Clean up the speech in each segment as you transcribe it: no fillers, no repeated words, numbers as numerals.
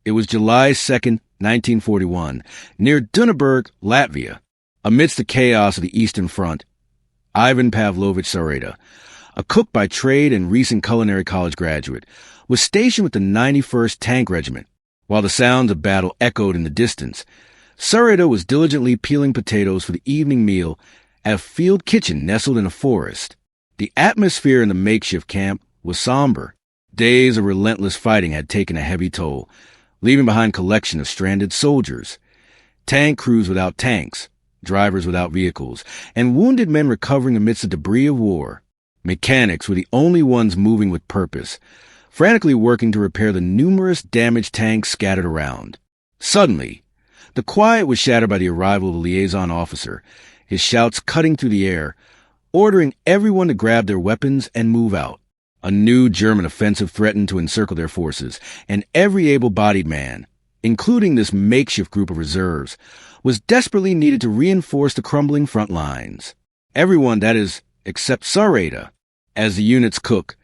It was July 2nd, 1941, near Dunaburg, Latvia. Amidst the chaos of the Eastern Front, Ivan Pavlovich Sareta, a cook by trade and recent culinary college graduate, was stationed with the 91st Tank Regiment. While the sounds of battle echoed in the distance, Sareta was diligently peeling potatoes for the evening meal at a field kitchen nestled in a forest. The atmosphere in the makeshift camp was somber. Days of relentless fighting had taken a heavy toll, leaving behind a collection of stranded soldiers, tank crews without tanks, drivers without vehicles, and wounded men recovering amidst the debris of war. Mechanics were the only ones moving with purpose, frantically working to repair the numerous damaged tanks scattered around. Suddenly, the quiet was shattered by the arrival of a liaison officer, his shouts cutting through the air, ordering everyone to grab their weapons and move out. A new German offensive threatened to encircle their forces, and every able-bodied man, including this makeshift group of reserves, was desperately needed to reinforce the crumbling front lines. Everyone, that is, except Sareta. As the unit's cook,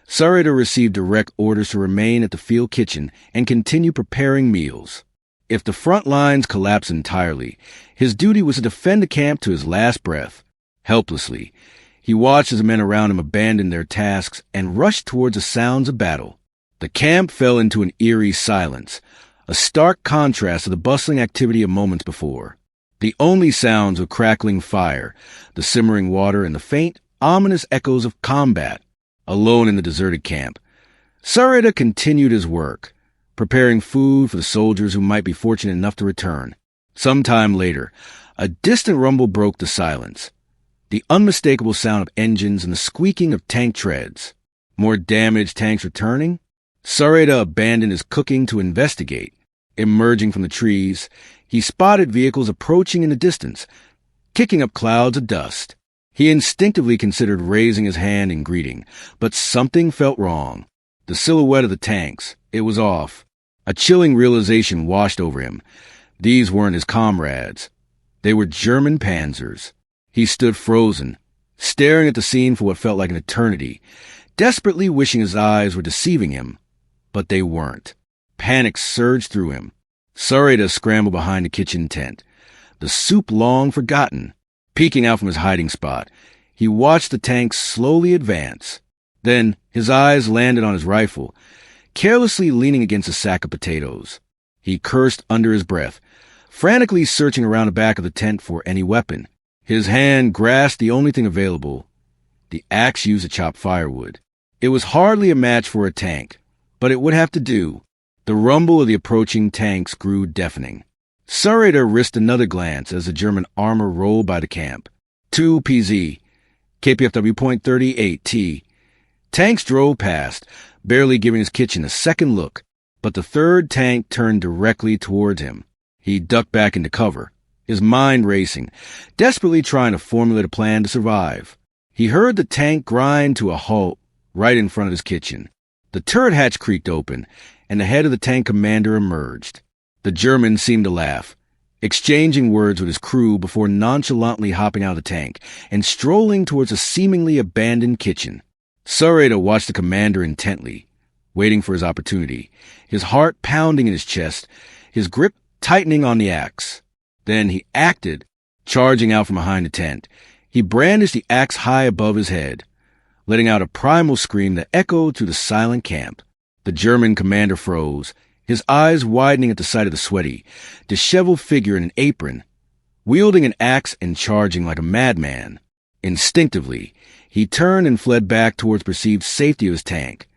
Sareta received direct orders to remain at the field kitchen and continue preparing meals. If the front lines collapsed entirely, his duty was to defend the camp to his last breath. Helplessly, he watched as the men around him abandoned their tasks and rushed towards the sounds of battle. The camp fell into an eerie silence, a stark contrast to the bustling activity of moments before. The only sounds were crackling fire, the simmering water, and the faint, ominous echoes of combat. Alone in the deserted camp, Sareta continued his work, preparing food for the soldiers who might be fortunate enough to return. Some time later, a distant rumble broke the silence, the unmistakable sound of engines and the squeaking of tank treads. More damaged tanks returning? Sareta abandoned his cooking to investigate. Emerging from the trees, he spotted vehicles approaching in the distance, kicking up clouds of dust. He instinctively considered raising his hand in greeting, but something felt wrong. The silhouette of the tanks, it was off. A chilling realization washed over him. These weren't his comrades. They were German panzers. He stood frozen, staring at the scene for what felt like an eternity, desperately wishing his eyes were deceiving him. But they weren't. Panic surged through him. Sareta scrambled behind the kitchen tent, the soup long forgotten. Peeking out from his hiding spot, he watched the tanks slowly advance. Then his eyes landed on his rifle, carelessly leaning against a sack of potatoes. He cursed under his breath, frantically searching around the back of the tent for any weapon. His hand grasped the only thing available, the axe used to chop firewood. It was hardly a match for a tank, but it would have to do. The rumble of the approaching tanks grew deafening. Sareta risked another glance as the German armor rolled by the camp. 2 PZ, KPFW .38T. Tanks drove past, barely giving his kitchen a second look, but the third tank turned directly towards him. He ducked back into cover, his mind racing, desperately trying to formulate a plan to survive. He heard the tank grind to a halt right in front of his kitchen. The turret hatch creaked open, and the head of the tank commander emerged. The German seemed to laugh, exchanging words with his crew before nonchalantly hopping out of the tank and strolling towards a seemingly abandoned kitchen. Sareta watched the commander intently, waiting for his opportunity, his heart pounding in his chest, his grip tightening on the axe. Then he acted, charging out from behind the tent. He brandished the axe high above his head, letting out a primal scream that echoed through the silent camp. The German commander froze, his eyes widening at the sight of the sweaty, disheveled figure in an apron, wielding an axe and charging like a madman. Instinctively, he turned and fled back towards perceived safety of his tank,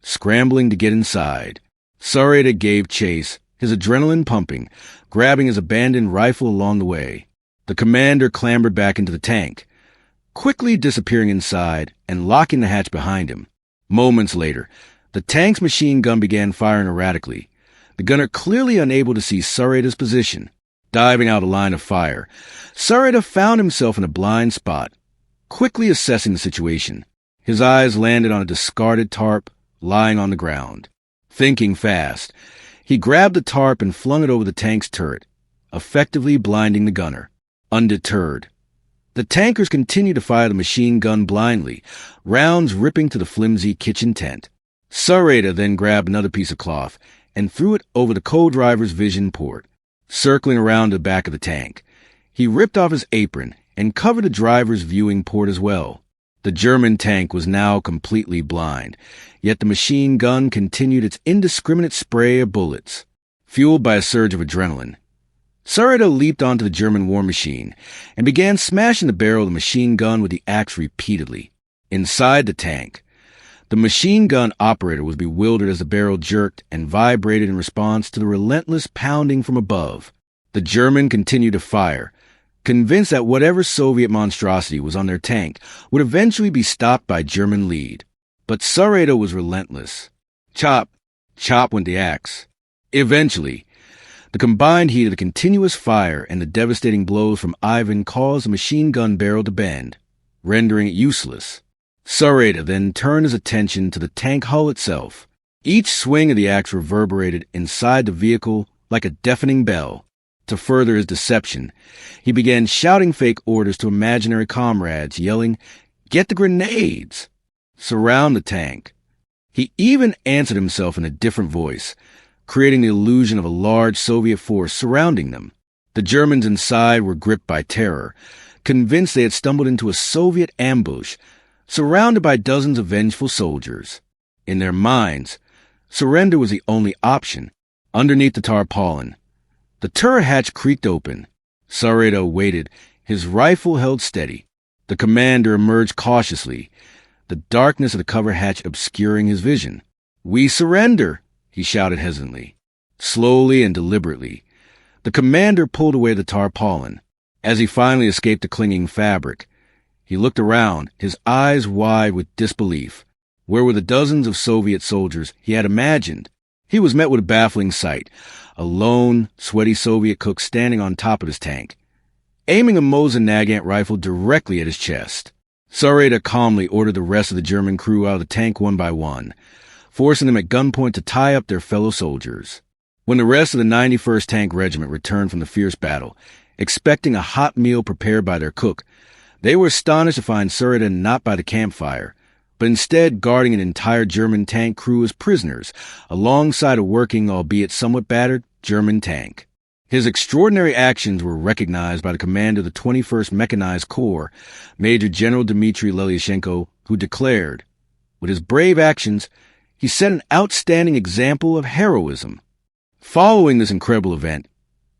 scrambling to get inside. Sareta gave chase, his adrenaline pumping, grabbing his abandoned rifle along the way. The commander clambered back into the tank, quickly disappearing inside and locking the hatch behind him. Moments later, the tank's machine gun began firing erratically, the gunner clearly unable to see Sareta's position. Diving out a line of fire, Sareta found himself in a blind spot, quickly assessing the situation. His eyes landed on a discarded tarp lying on the ground. Thinking fast, he grabbed the tarp and flung it over the tank's turret, effectively blinding the gunner. Undeterred, the tankers continued to fire the machine gun blindly, rounds ripping to the flimsy kitchen tent. Sareta then grabbed another piece of cloth and threw it over the co-driver's vision port, circling around the back of the tank. He ripped off his apron and covered the driver's viewing port as well. The German tank was now completely blind, yet the machine gun continued its indiscriminate spray of bullets. Fueled by a surge of adrenaline, Sareda leaped onto the German war machine and began smashing the barrel of the machine gun with the axe repeatedly. Inside the tank, the machine gun operator was bewildered as the barrel jerked and vibrated in response to the relentless pounding from above. The German continued to fire, convinced that whatever Soviet monstrosity was on their tank would eventually be stopped by German lead. But Sareda was relentless. Chop, chop went the axe. Eventually, the combined heat of the continuous fire and the devastating blows from Ivan caused the machine gun barrel to bend, rendering it useless. Sareda then turned his attention to the tank hull itself. Each swing of the axe reverberated inside the vehicle like a deafening bell. To further his deception, he began shouting fake orders to imaginary comrades, yelling, "Get the grenades! Surround the tank!" He even answered himself in a different voice, creating the illusion of a large Soviet force surrounding them. The Germans inside were gripped by terror, convinced they had stumbled into a Soviet ambush, surrounded by dozens of vengeful soldiers. In their minds, surrender was the only option. Underneath the tarpaulin, the turret hatch creaked open. Sareda waited, his rifle held steady. The commander emerged cautiously, the darkness of the cover hatch obscuring his vision. "We surrender," he shouted hesitantly. Slowly and deliberately, the commander pulled away the tarpaulin. As he finally escaped the clinging fabric, he looked around, his eyes wide with disbelief. Where were the dozens of Soviet soldiers he had imagined? He was met with a baffling sight. A lone, sweaty Soviet cook standing on top of his tank, aiming a Mosin Nagant rifle directly at his chest. Sareda calmly ordered the rest of the German crew out of the tank one by one, forcing them at gunpoint to tie up their fellow soldiers. When the rest of the 91st Tank Regiment returned from the fierce battle, expecting a hot meal prepared by their cook, they were astonished to find Sareda not by the campfire, but instead guarding an entire German tank crew as prisoners, alongside a working, albeit somewhat battered, German tank. His extraordinary actions were recognized by the commander of the 21st Mechanized Corps, Major General Dmitry Lelyashenko, who declared, "With his brave actions, he set an outstanding example of heroism." Following this incredible event,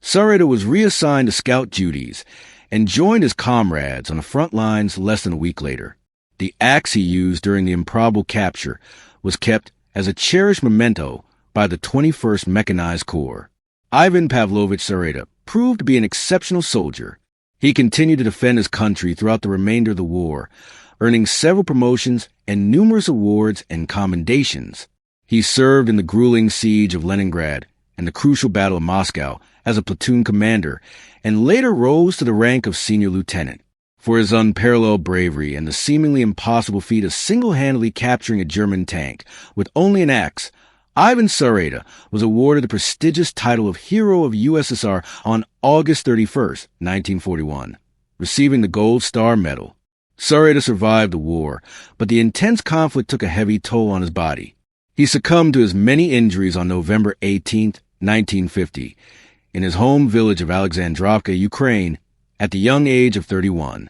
Sareda was reassigned to scout duties and joined his comrades on the front lines less than a week later. The axe he used during the improbable capture was kept as a cherished memento by the 21st Mechanized Corps. Ivan Pavlovich Sareda proved to be an exceptional soldier. He continued to defend his country throughout the remainder of the war, earning several promotions and numerous awards and commendations. He served in the grueling siege of Leningrad and the crucial Battle of Moscow as a platoon commander, and later rose to the rank of senior lieutenant. For his unparalleled bravery and the seemingly impossible feat of single-handedly capturing a German tank with only an axe, Ivan Sareda was awarded the prestigious title of Hero of USSR on August 31st, 1941, receiving the Gold Star Medal. Sareda survived the war, but the intense conflict took a heavy toll on his body. He succumbed to his many injuries on November 18th, 1950, in his home village of Alexandrovka, Ukraine, at the young age of 31.